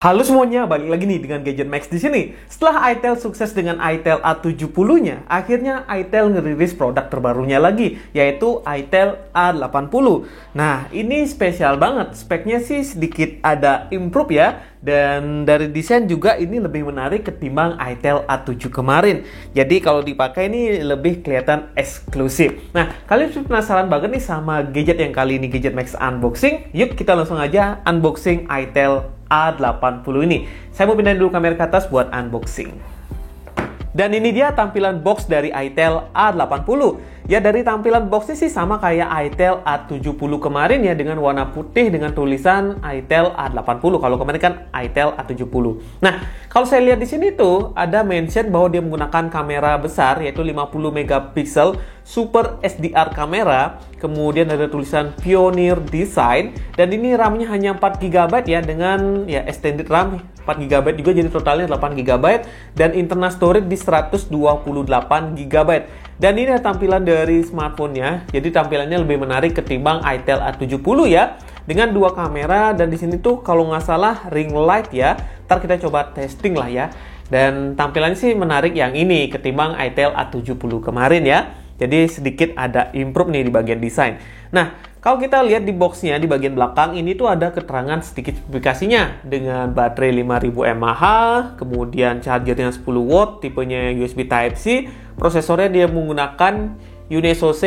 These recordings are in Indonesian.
Halo semuanya, balik lagi nih dengan Gadget Max di sini. Setelah itel sukses dengan itel A70-nya, akhirnya itel ngerilis produk terbarunya lagi, yaitu itel A80. Nah, ini spesial banget. Speknya sih sedikit ada improve ya, dan dari desain juga ini lebih menarik ketimbang itel A7 kemarin. Jadi kalau dipakai ini lebih kelihatan eksklusif. Nah, kalian penasaran banget nih sama gadget yang kali ini Gadget Max unboxing? Yuk kita langsung aja unboxing itel A80 ini. Saya mau pindahin dulu kamera ke atas buat unboxing. Dan ini dia tampilan box dari itel A80. Ya, dari tampilan boxnya sih sama kayak itel A70 kemarin ya, dengan warna putih dengan tulisan itel A80. Kalau kemarin kan itel A70. Nah, kalau saya lihat di sini tuh ada mention bahwa dia menggunakan kamera besar yaitu 50 megapiksel Super SDR kamera. Kemudian ada tulisan Pioneer Design, dan ini RAM-nya hanya 4 GB ya, dengan ya extended RAM 4 GB juga, jadi totalnya 8 GB, dan internal storage di 128 GB. Dan ini ada tampilan dari smartphone-nya. Jadi tampilannya lebih menarik ketimbang itel A70 ya, dengan dua kamera. Dan di sini tuh kalau nggak salah ring light ya. Ntar kita coba testing lah ya. Dan tampilannya sih menarik yang ini ketimbang itel A70 kemarin ya. Jadi sedikit ada improve nih di bagian desain. Nah, kalau kita lihat di boxnya di bagian belakang ini tuh ada keterangan sedikit spesifikasinya dengan baterai 5000 mAh, kemudian chargernya 10 watt, tipenya USB Type-C, prosesornya dia menggunakan UniSoC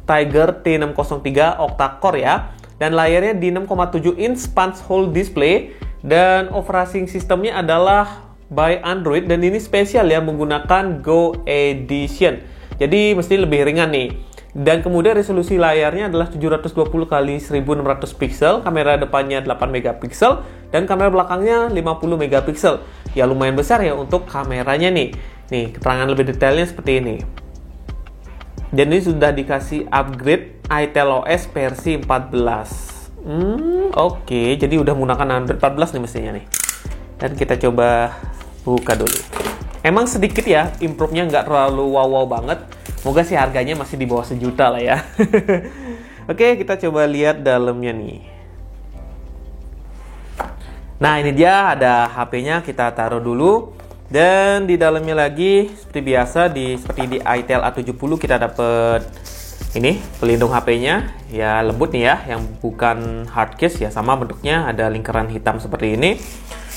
Tiger T603 octa-core ya, dan layarnya di 6,7 inch punch hole display, dan operating sistemnya adalah by Android, dan ini spesial ya menggunakan Go Edition. Jadi mesti lebih ringan nih. Dan kemudian resolusi layarnya adalah 720 x 1600 pixel, kamera depannya 8 megapiksel, dan kamera belakangnya 50 megapiksel. Ya lumayan besar ya untuk kameranya nih. Nih, keterangan lebih detailnya seperti ini. Dan ini sudah dikasih upgrade itel OS versi 14. Oke, jadi udah menggunakan Android 14 nih mestinya nih. Dan kita coba buka dulu. Emang sedikit ya, improve-nya nggak terlalu wow-wow banget. Semoga sih harganya masih di bawah 1 juta lah ya. Oke, kita coba lihat dalamnya nih. Nah, ini dia ada HP-nya, kita taruh dulu. Dan di dalamnya lagi, seperti biasa, seperti di itel A70 kita dapat ini, pelindung HP-nya. Ya, lembut nih ya, yang bukan hard case ya, sama bentuknya, ada lingkaran hitam seperti ini.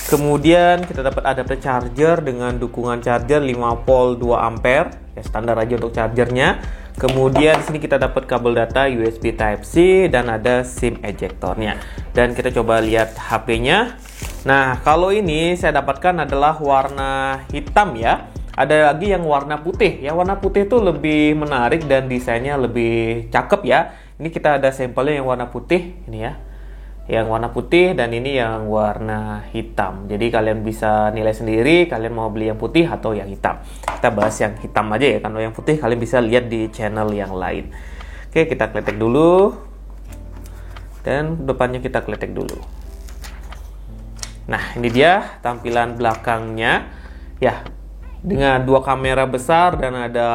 Kemudian kita dapat adapter charger dengan dukungan charger 5 volt 2 ampere, ya standar aja untuk chargernya. Kemudian di sini kita dapat kabel data USB Type-C dan ada SIM ejectornya. Dan kita coba lihat HP-nya. Nah, kalau ini saya dapatkan adalah warna hitam ya. Ada lagi yang warna putih. Ya, warna putih itu lebih menarik dan desainnya lebih cakep ya. Ini kita ada sampelnya yang warna putih, ini ya. Yang warna putih, dan ini yang warna hitam. Jadi kalian bisa nilai sendiri kalian mau beli yang putih atau yang hitam. Kita bahas yang hitam aja ya, karena yang putih kalian bisa lihat di channel yang lain. Oke, kita kletek dulu. Dan depannya kita kletek dulu. Nah, ini dia tampilan belakangnya. Ya, dengan dua kamera besar dan ada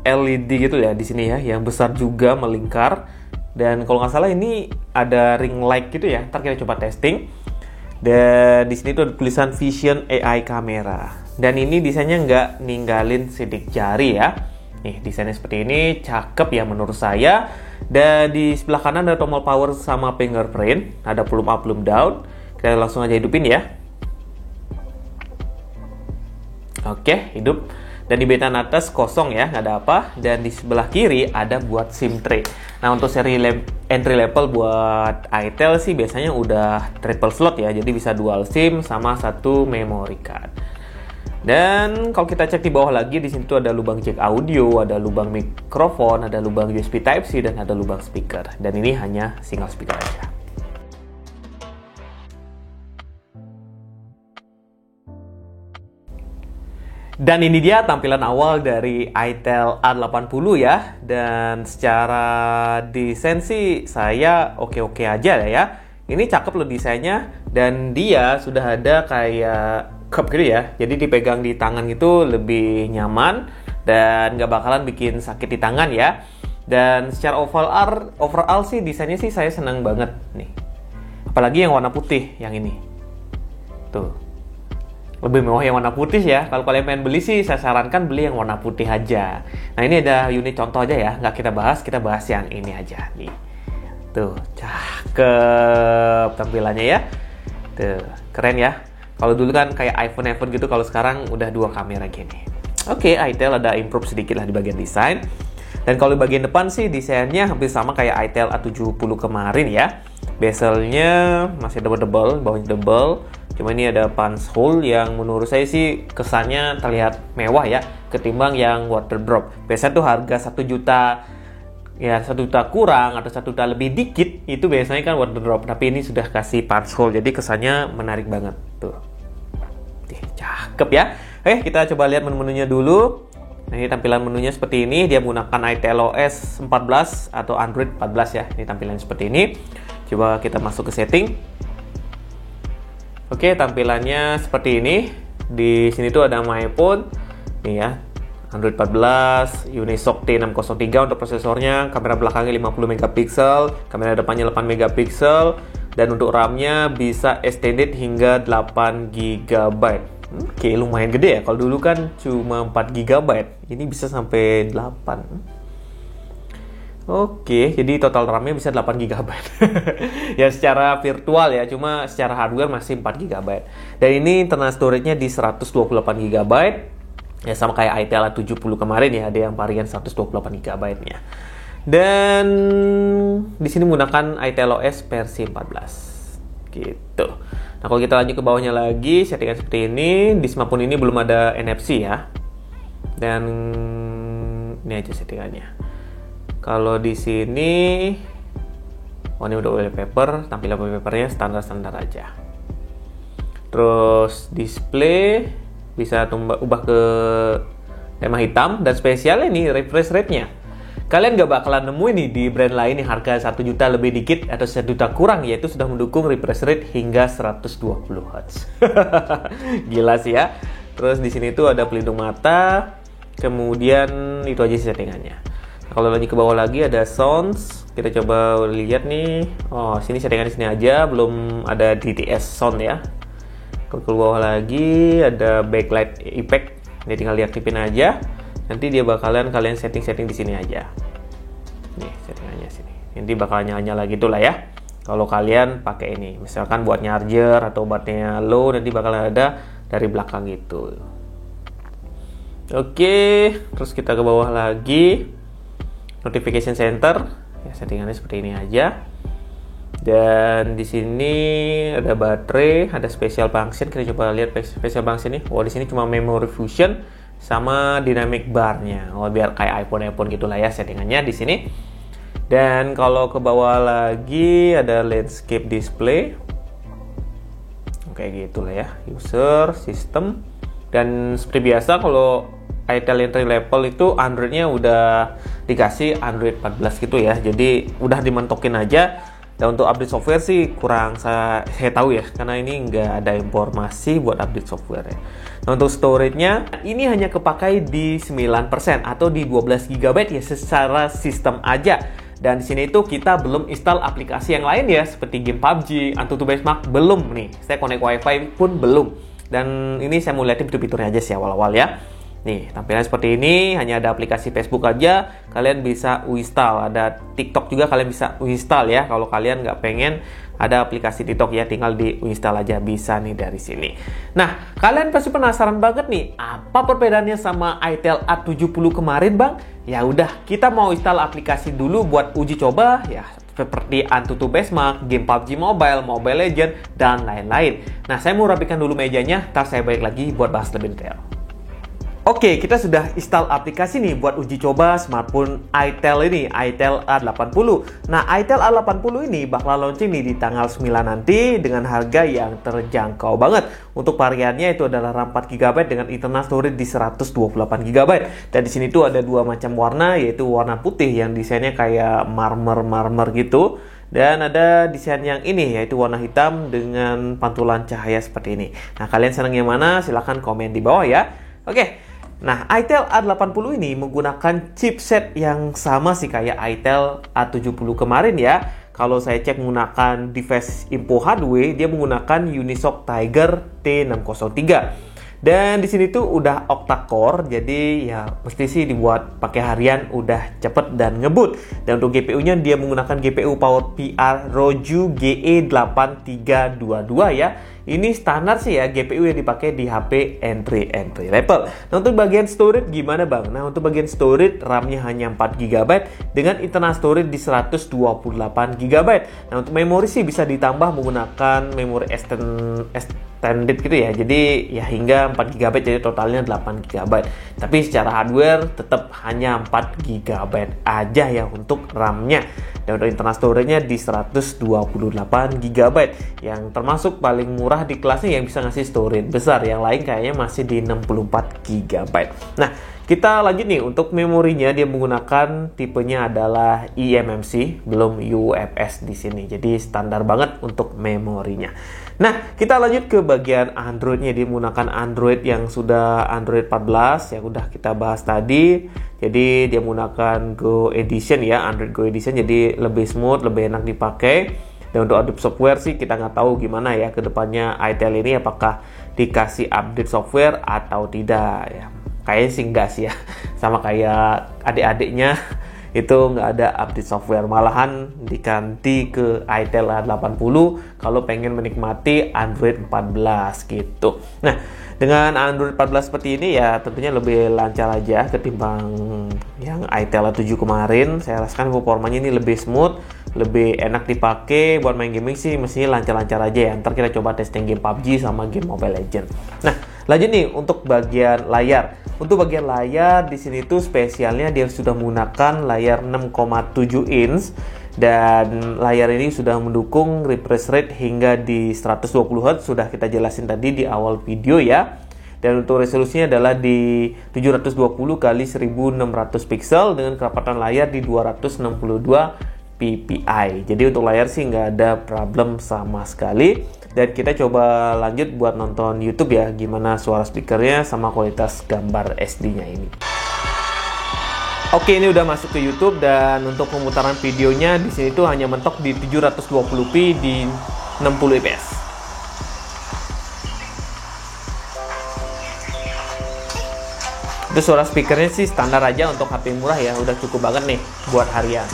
LED gitu ya di sini ya, yang besar juga melingkar. Dan kalau nggak salah ini ada ring light gitu ya. Ntar kita coba testing. Dan di sini tuh ada tulisan Vision AI Camera. Dan ini desainnya nggak ninggalin sidik jari ya. Nih, desainnya seperti ini, cakep ya menurut saya. Dan di sebelah kanan ada tombol power sama fingerprint. Ada volume up, volume down. Kita langsung aja hidupin ya. Oke, hidup. Dan di bagian atas kosong ya, nggak ada apa. Dan di sebelah kiri ada buat SIM tray. Nah, untuk seri entry level buat itel sih biasanya udah triple slot ya. Jadi bisa dual SIM sama satu memory card. Dan kalau kita cek di bawah lagi, di sini tuh ada lubang jack audio, ada lubang mikrofon, ada lubang USB Type-C, dan ada lubang speaker. Dan ini hanya single speaker aja. Dan ini dia tampilan awal dari itel A80 ya. Dan secara desain sih saya oke-oke aja ya. Ini cakep loh desainnya. Dan dia sudah ada kayak cup gitu ya. Jadi dipegang di tangan gitu lebih nyaman. Dan nggak bakalan bikin sakit di tangan ya. Dan secara overall sih desainnya sih saya senang banget nih. Apalagi yang warna putih yang ini. Tuh. Lebih mewah yang warna putih ya. Kalau kalian pengen beli sih, saya sarankan beli yang warna putih aja. Nah, ini ada unit contoh aja ya. Nggak kita bahas yang ini aja nih. Tuh, cakep tampilannya ya. Tuh, keren ya. Kalau dulu kan kayak iPhone gitu, kalau sekarang udah 2 kamera gini. Oke, itel ada improve sedikit lah di bagian desain. Dan kalau di bagian depan sih desainnya hampir sama kayak itel A70 kemarin ya. Bezelnya masih double, bawahnya double. Cuma ini ada punch hole yang menurut saya sih kesannya terlihat mewah ya ketimbang yang water drop. Biasanya tuh harga 1 juta ya 1 juta kurang atau 1 juta lebih dikit itu biasanya kan water drop. Tapi ini sudah kasih punch hole jadi kesannya menarik banget tuh. Cakep ya. Oke, kita coba lihat menu-menunya dulu. Nah, ini tampilan menunya seperti ini. Dia menggunakan iTelOS 14 atau Android 14 ya. Ini tampilannya seperti ini. Coba kita masuk ke setting. Oke, tampilannya seperti ini. Di sini tuh ada My iPhone. Nih ya. Android 14, Unisoc T603 untuk prosesornya, kamera belakangnya 50 megapiksel, kamera depannya 8 megapiksel, dan untuk RAM-nya bisa extended hingga 8 GB. Oke, lumayan gede ya. Kalau dulu kan cuma 4 GB, ini bisa sampai 8. Oke, jadi total RAM-nya bisa 8 GB. Ya secara virtual ya, cuma secara hardware masih 4 GB. Dan ini internal storage-nya di 128 GB. Ya sama kayak itel A70 kemarin ya, ada yang varian 128 GB-nya. Dan di sini menggunakan iTelOS versi 14. Gitu. Nah, kalau kita lanjut ke bawahnya lagi, settingan seperti ini. Di smartphone ini belum ada NFC ya. Dan ini aja settingannya. Kalau di sini ini udah wallpaper, tampilan wallpapernya standar-standar aja. Terus display bisa ubah ke tema hitam, dan spesial ini refresh rate-nya. Kalian gak bakalan nemu ini di brand lain yang harga 1 juta lebih dikit atau 1 juta kurang, yaitu sudah mendukung refresh rate hingga 120 Hz. Gila sih ya. Terus di sini tuh ada pelindung mata. Kemudian itu aja sih settingannya. Nah, kalau lanjut ke bawah lagi ada sounds. Kita coba lihat nih. Oh, sini settingan di sini aja, belum ada DTS sound ya. Kalau ke bawah lagi ada backlight effect. Ini tinggal diaktifin aja. Nanti dia bakalan kalian setting di sini aja. Nih settingannya sini. Nanti bakal nyala-nyala gitulah ya. Kalau kalian pakai ini, misalkan buat charger atau baterainya low, nanti bakalan ada dari belakang gitu. Oke, terus kita ke bawah lagi. Notification center. Ya settingannya seperti ini aja. Dan di sini ada baterai, ada special function. Kita coba lihat special function ini. Oh, di sini cuma memory fusion sama dynamic bar-nya. Oh, biar kayak iPhone gitulah ya settingannya di sini. Dan kalau ke bawah lagi ada landscape display. Kayak gitulah ya. User, system. Dan seperti biasa kalau itel entry level itu Android-nya udah dikasih Android 14 gitu ya. Jadi udah dimentokin aja. Dan untuk update software sih kurang saya tahu ya, karena ini nggak ada informasi buat update software ya. Nah, untuk storage-nya ini hanya kepakai di 9% atau di 12 GB ya secara sistem aja. Dan di sini itu kita belum install aplikasi yang lain ya, seperti game PUBG, AnTuTu Benchmark belum nih. Saya connect WiFi pun belum. Dan ini saya mau lihatin fitur-fiturnya aja sih awal-awal ya. Nih, tampilan seperti ini, hanya ada aplikasi Facebook aja, kalian bisa uninstall. Ada TikTok juga kalian bisa uninstall ya. Kalau kalian nggak pengen ada aplikasi TikTok ya, tinggal di uninstall aja, bisa nih dari sini. Nah, kalian pasti penasaran banget nih, apa perbedaannya sama itel A70 kemarin bang? Ya udah, kita mau install aplikasi dulu buat uji coba ya, seperti AnTuTu Benchmark, game PUBG Mobile, Mobile Legends, dan lain-lain. Nah, saya mau rapikan dulu mejanya, ntar saya balik lagi buat bahas lebih detail. Oke, kita sudah install aplikasi nih buat uji coba smartphone itel ini, itel A80. Nah, itel A80 ini bakal launching nih di tanggal 9 nanti dengan harga yang terjangkau banget. Untuk variannya itu adalah RAM 4 GB dengan internal storage di 128 GB. Dan di sini tuh ada dua macam warna, yaitu warna putih yang desainnya kayak marmer gitu. Dan ada desain yang ini, yaitu warna hitam dengan pantulan cahaya seperti ini. Nah, kalian senang yang mana? Silahkan komen di bawah ya. Oke. Nah, itel A80 ini menggunakan chipset yang sama sih kayak itel A70 kemarin ya. kalau saya cek menggunakan device info hardware, dia menggunakan Unisoc Tiger T603. Dan di sini tuh udah octa-core, jadi ya mesti sih dibuat pakai harian udah cepet dan ngebut. Dan untuk GPU-nya dia menggunakan GPU Power PR Roju GE8322 ya. Ini standar sih ya GPU yang dipakai di HP entry level. Nah, untuk bagian storage gimana bang? Nah, untuk bagian storage RAM-nya hanya 4 GB dengan internal storage di 128 GB. Nah, untuk memori sih bisa ditambah menggunakan memori extended gitu ya. Jadi ya hingga 4 GB, jadi totalnya 8 GB. Tapi secara hardware tetap hanya 4 GB aja ya untuk RAM-nya. Dan untuk internal storage-nya di 128 GB, yang termasuk paling murah di kelasnya yang bisa ngasih storage besar. Yang lain kayaknya masih di 64 GB. Nah, kita lanjut nih, untuk memorinya dia menggunakan tipenya adalah eMMC, belum UFS di sini. Jadi standar banget untuk memorinya. Nah, kita lanjut ke bagian Android-nya. Dia menggunakan Android yang sudah Android 14 yang udah kita bahas tadi. Jadi dia menggunakan Go Edition ya, Android Go Edition, jadi lebih smooth, lebih enak dipakai. Dan untuk update software sih kita nggak tahu gimana ya ke depannya itel ini, apakah dikasih update software atau tidak ya. Kayaknya sih enggak sih ya. Sama kayak adik-adiknya itu nggak ada update software, malahan diganti ke itel A80 kalau pengen menikmati Android 14 gitu. Nah, dengan Android 14 seperti ini ya tentunya lebih lancar aja ketimbang yang itel A7 kemarin. Saya rasakan performanya ini lebih smooth, lebih enak dipakai. Buat main gaming sih mestinya lancar-lancar aja ya. Ntar kita coba testing game PUBG sama game Mobile Legends. Nah, lanjut nih untuk bagian layar. Untuk bagian layar di sini tuh spesialnya dia sudah menggunakan layar 6,7 inch dan layar ini sudah mendukung refresh rate hingga di 120 Hz, sudah kita jelasin tadi di awal video ya. Dan untuk resolusinya adalah di 720 x 1600 pixel dengan kerapatan layar di 262 ppi. Jadi untuk layar sih nggak ada problem sama sekali. Dan kita coba lanjut buat nonton YouTube ya, gimana suara speakernya sama kualitas gambar SD-nya ini. Oke, ini udah masuk ke YouTube dan untuk pemutaran videonya di sini tuh hanya mentok di 720p di 60 fps. Itu suara speakernya sih standar aja untuk HP murah ya, udah cukup banget nih buat harian.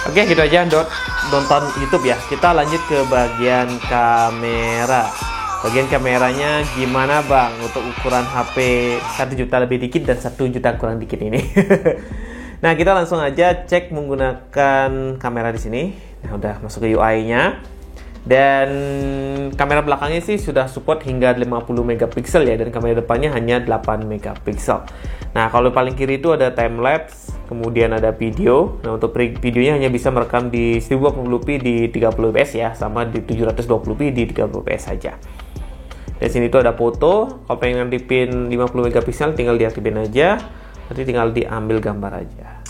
Oke, gitu aja nonton YouTube ya. Kita lanjut ke bagian kamera. Bagian kameranya gimana bang untuk ukuran HP 1 juta lebih dikit dan 1 juta kurang dikit ini? Nah, kita langsung aja cek menggunakan kamera di sini. Nah, udah masuk ke UI-nya. Dan kamera belakangnya sih sudah support hingga 50 megapiksel ya, dan kamera depannya hanya 8 megapiksel. Nah, kalau paling kiri itu ada time lapse, kemudian ada video. Nah, untuk videonya hanya bisa merekam di 1080p di 30 fps ya, sama di 720p di 30 fps saja. Dan sini tuh ada foto. Kalau pengen ngaktifin 50 megapiksel tinggal diaktifin aja. Nanti tinggal diambil gambar aja.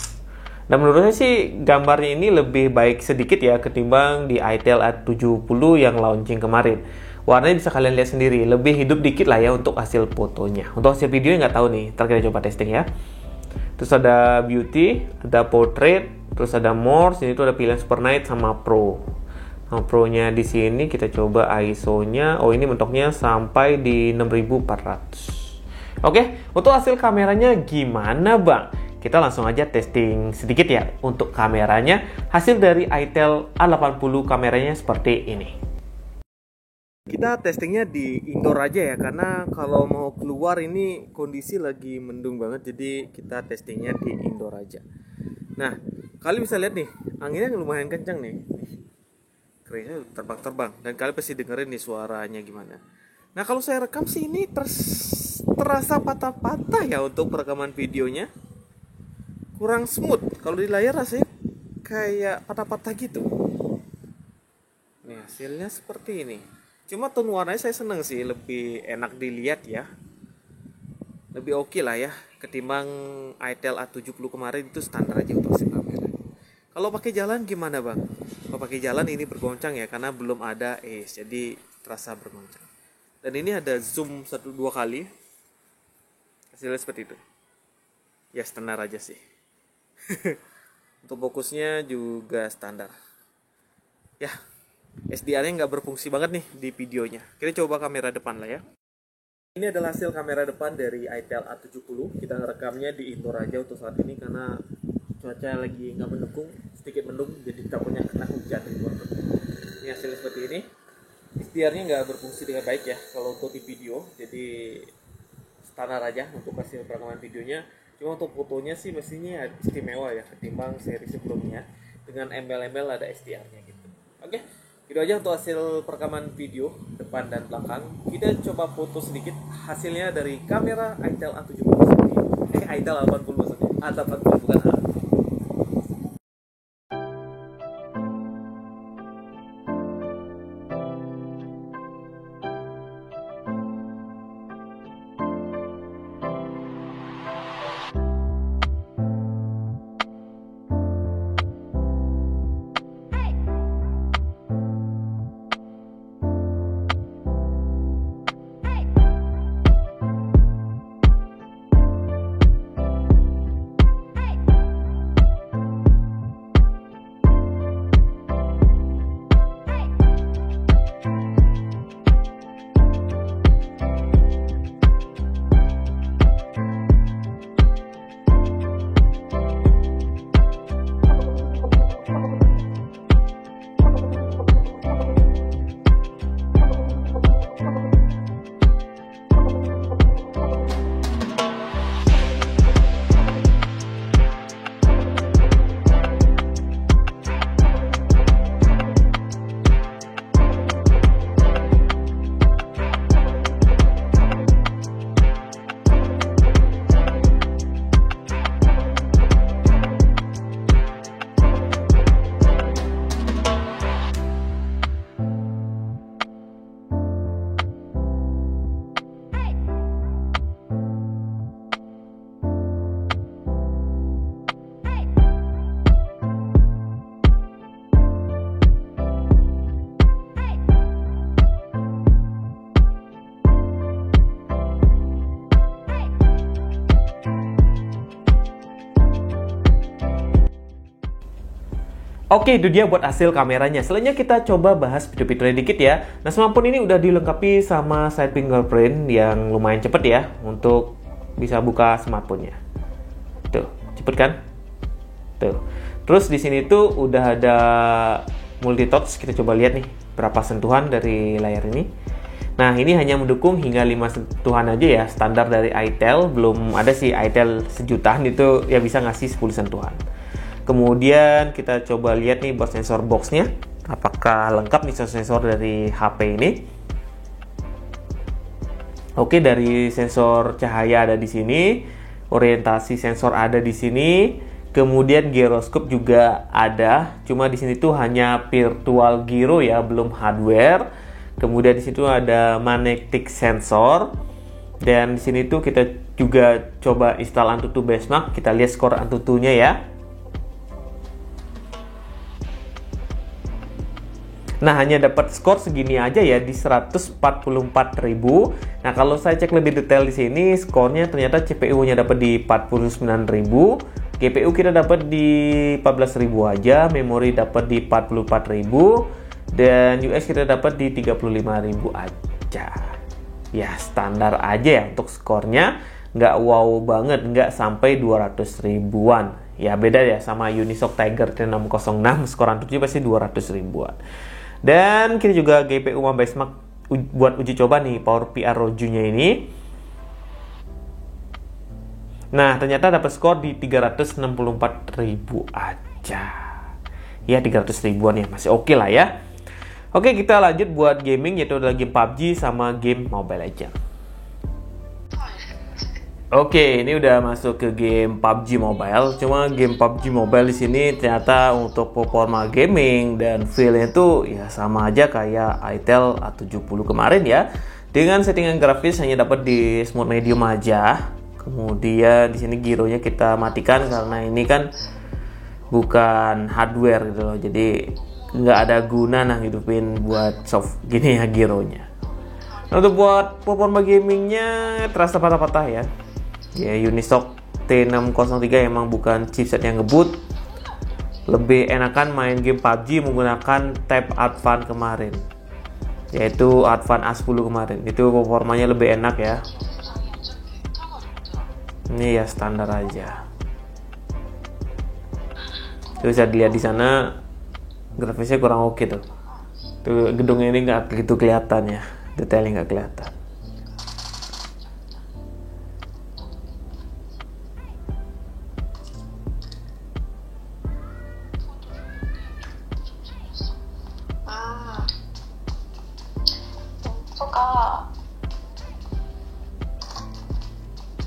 Dan menurut saya sih gambarnya ini lebih baik sedikit ya ketimbang di itel A70 yang launching kemarin. Warnanya bisa kalian lihat sendiri, lebih hidup dikit lah ya untuk hasil fotonya. Untuk hasil videonya nggak tahu nih, ntar kita coba testing ya. Terus ada beauty, ada portrait, terus ada more. Sini tuh ada pilihan super night sama pro. Nah, pro-nya di sini kita coba ISO-nya. Oh, ini mentoknya sampai di 6400. Oke, untuk hasil kameranya gimana bang? Kita langsung aja testing sedikit ya untuk kameranya. Hasil dari itel A80 kameranya seperti ini. Kita testingnya di indoor aja ya, karena kalau mau keluar ini kondisi lagi mendung banget, jadi kita testingnya di indoor aja. Nah, kalian bisa lihat nih, anginnya lumayan kencang nih. Keringnya terbang-terbang, dan kalian pasti dengerin nih suaranya gimana. Nah, kalau saya rekam sih ini terasa patah-patah ya untuk perekaman videonya. Kurang smooth. Kalau di layar rasanya kayak patah-patah gitu. Nih, hasilnya seperti ini. Cuma tone warnanya saya seneng sih, lebih enak dilihat ya. Lebih oke lah ya ketimbang itel A70 kemarin, itu standar aja untuk hasil kamera. Kalau pakai jalan gimana bang? Kalau pakai jalan ini bergoncang ya, karena belum ada jadi terasa bergoncang. Dan ini ada zoom 1-2 kali. Hasilnya seperti itu. Ya standar aja sih. Untuk fokusnya juga standar. Ya, SDR-nya nggak berfungsi banget nih di videonya. Kita coba kamera depan lah ya. Ini adalah hasil kamera depan dari itel A70. Kita ngerekamnya di indoor aja untuk saat ini karena cuaca lagi nggak mendukung, sedikit mendung, jadi takutnya kena hujan di luar. Ini hasilnya seperti ini. SDR-nya nggak berfungsi dengan baik ya kalau untuk di video, jadi standar aja untuk hasil perekaman videonya. Cuma untuk fotonya sih mestinya istimewa ya ketimbang seri sebelumnya, dengan embel-embel ada SDR-nya gitu. Oke, itu aja untuk hasil perekaman video depan dan belakang. Kita coba foto sedikit hasilnya dari kamera itel A70 itel A80 maksudnya, A80 bukan A. Oke, itu dia buat hasil kameranya. Selanjutnya kita coba bahas video-videonya dikit ya. Nah, smartphone ini udah dilengkapi sama side fingerprint yang lumayan cepet ya untuk bisa buka smartphone-nya. Tuh, cepet kan? Tuh. Terus di sini tuh udah ada multi touch. Kita coba lihat nih berapa sentuhan dari layar ini. Nah, ini hanya mendukung hingga 5 sentuhan aja ya, standar dari itel. Belum ada sih itel sejutaan itu ya bisa ngasih 10 sentuhan. Kemudian kita coba lihat nih buat sensor boxnya, apakah lengkap nih sensor dari HP ini. Oke, dari sensor cahaya ada di sini, orientasi sensor ada di sini, kemudian gyroscope juga ada. Cuma di sini tuh hanya virtual gyro ya, belum hardware. Kemudian di situ ada magnetic sensor, dan di sini tuh kita juga coba install Antutu Benchmark. Kita lihat skor Antutunya ya. Nah, hanya dapat skor segini aja ya di 144.000. Nah, kalau saya cek lebih detail di sini, skornya ternyata CPU-nya dapat di 49.000, GPU kita dapat di 14.000 aja, memori dapat di 44.000, dan US kita dapat di 35.000 aja. Ya, standar aja ya untuk skornya, nggak wow banget, nggak sampai 200 ribuan. Ya, beda ya sama Unisoc Tiger T606, skor Antutu pasti 200 ribuan. Dan kita juga GPU Benchmark buat uji coba nih Power PR Roju-nya ini. Nah, ternyata dapat skor di 364.000 aja. Ya, 300 ribuan ya, masih oke lah ya. Oke, kita lanjut buat gaming, yaitu adalah game PUBG sama game Mobile Legends. Oke, ini udah masuk ke game PUBG Mobile. Cuma game PUBG Mobile di sini ternyata untuk performa gaming dan feel-nya tuh ya sama aja kayak itel A70 kemarin ya. Dengan settingan grafis hanya dapat di smooth medium aja. Kemudian di sini gironya kita matikan karena ini kan bukan hardware gitu loh. Jadi nggak ada guna nah hidupin buat soft gini ya gironya. Nah, untuk buat performa gamingnya terasa patah-patah ya. Ya Unisoc T603 emang bukan chipset yang ngebut. Lebih enakan main game PUBG menggunakan tab Advan kemarin, yaitu Advan A10 kemarin. Itu performanya lebih enak ya. Ini ya standar aja. Tuh bisa dilihat di sana grafisnya kurang oke tuh. Tuh gedungnya ini nggak begitu kelihatan ya, detailnya nggak kelihatan.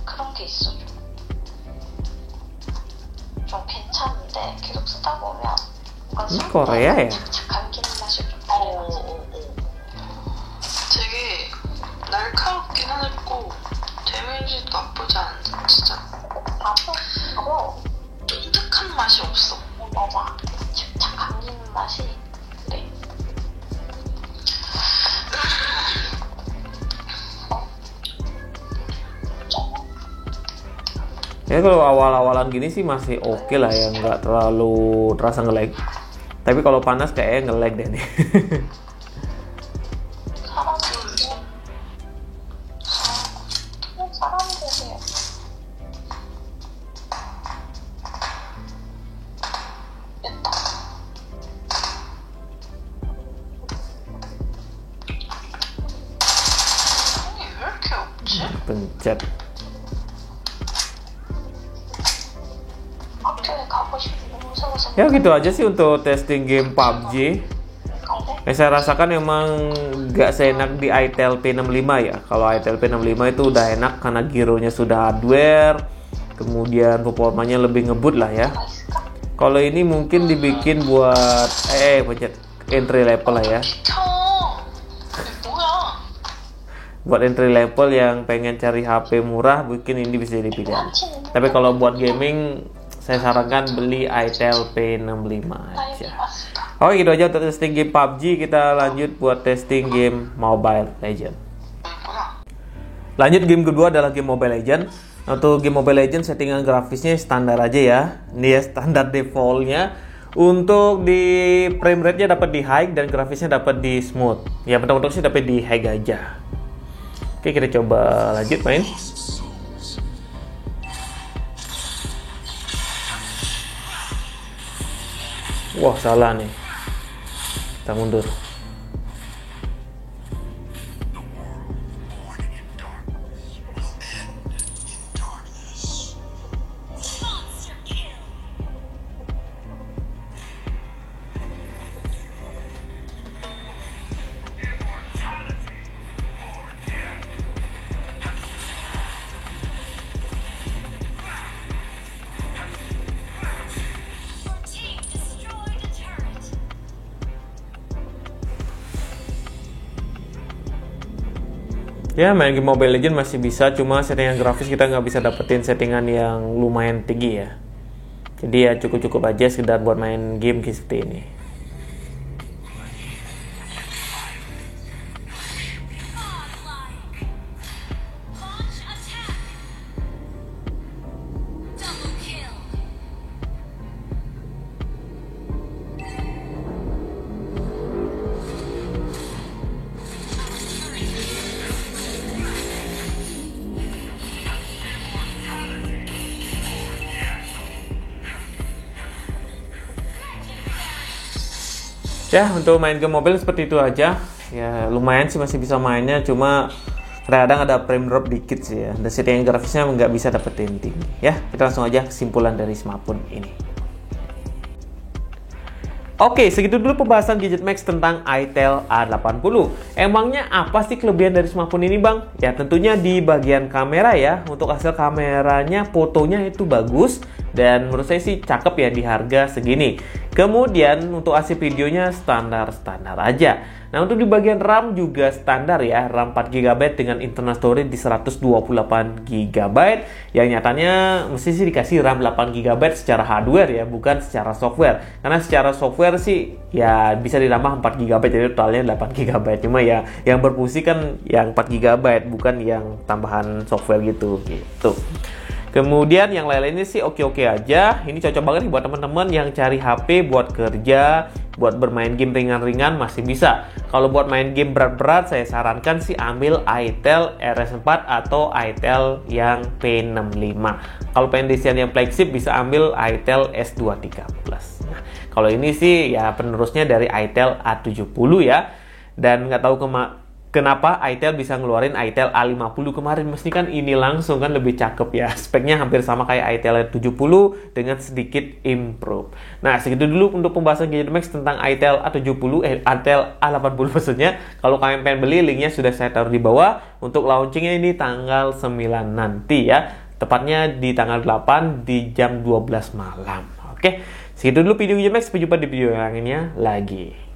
그런 게 있어. 좀 괜찮은데 계속 쓰다 보면 뭔가 Korea ya? 감기는 맛이 좀 달라서. 되게 날카롭기는 했고 데미지도 나쁘지 않은데 진짜 쫀득한 맛이 없어. 맞아. 착 감기는 맛이 그래. Ya kalau awal-awalan gini sih masih oke lah ya, nggak terlalu terasa nge-lag. Tapi kalau panas kayaknya nge-lag deh nih. 사람들이 손이 왜 이렇게 없지? Pencet. 학교에 가고 싶은데 무서워서 Ya gitu aja sih untuk testing game PUBG. 갈래? Saya rasakan emang nggak seenak di itel P65 ya. Kalau itel P65 itu udah enak karena gironya sudah hardware, kemudian performanya lebih ngebut lah ya. Kalau ini mungkin dibikin buat pencet entry level lah ya. 비켜. 이게 뭐야? Buat entry level yang pengen cari HP murah, mungkin ini bisa jadi pilihan. Tapi kalau buat gaming, saya sarankan beli itel P65 aja. Oke, gitu aja untuk testing game PUBG. Kita lanjut buat testing game Mobile Legends. Lanjut game kedua adalah game Mobile Legends. Untuk game Mobile Legends settingan grafisnya standar aja ya. Ini ya standar defaultnya. Untuk di frame rate-nya dapat di high dan grafisnya dapat di smooth. Ya mentok-mentok sih dapat di high aja. Oke, kita coba lanjut main. Wah, salah nih. Kita mundur. Ya, main game Mobile Legends masih bisa, cuma settingan grafis kita nggak bisa dapetin settingan yang lumayan tinggi ya. Jadi ya cukup-cukup aja sekedar buat main game seperti ini. Ya, untuk main game mobile seperti itu aja. Ya, lumayan sih masih bisa mainnya, cuma kadang ada frame drop dikit sih ya. Dan settingan grafisnya nggak bisa dapetin tinggi. Ya, kita langsung aja kesimpulan dari smartphone ini. Oke, segitu dulu pembahasan Gadget Max tentang itel A80. Emangnya apa sih kelebihan dari smartphone ini, Bang? Ya tentunya di bagian kamera ya. Untuk hasil kameranya, fotonya itu bagus. Dan menurut saya sih cakep ya di harga segini. Kemudian untuk hasil videonya standar-standar aja. Nah untuk di bagian RAM juga standar ya. RAM 4GB dengan internal storage di 128GB. Yang nyatanya mesti sih dikasih RAM 8GB secara hardware ya, bukan secara software. Karena secara software sih ya bisa ditambah 4GB, jadi totalnya 8GB. Cuma ya yang berfungsi kan yang 4GB, bukan yang tambahan software gitu. Kemudian yang lain-lainnya sih oke-oke aja. Ini cocok banget nih buat teman-teman yang cari HP buat kerja, buat bermain game ringan-ringan masih bisa. Kalau buat main game berat-berat, saya sarankan sih ambil itel RS4 atau itel yang P65. Kalau pengen desain yang flagship bisa ambil itel S23 Plus. Nah, kalau ini sih ya penerusnya dari itel A70 ya. Dan nggak tahu kenapa itel bisa ngeluarin itel A50 kemarin, mesti kan ini langsung kan lebih cakep ya. Speknya hampir sama kayak itel A70 dengan sedikit improve. Nah, segitu dulu untuk pembahasan Gadget Max tentang itel A70, itel A80 maksudnya. Kalau kalian pengen beli, linknya sudah saya taruh di bawah. Untuk launchingnya ini tanggal 9 nanti ya. Tepatnya di tanggal 8 di jam 12 malam. Oke, segitu dulu video Gadget Max. Sampai jumpa di video lainnya lagi.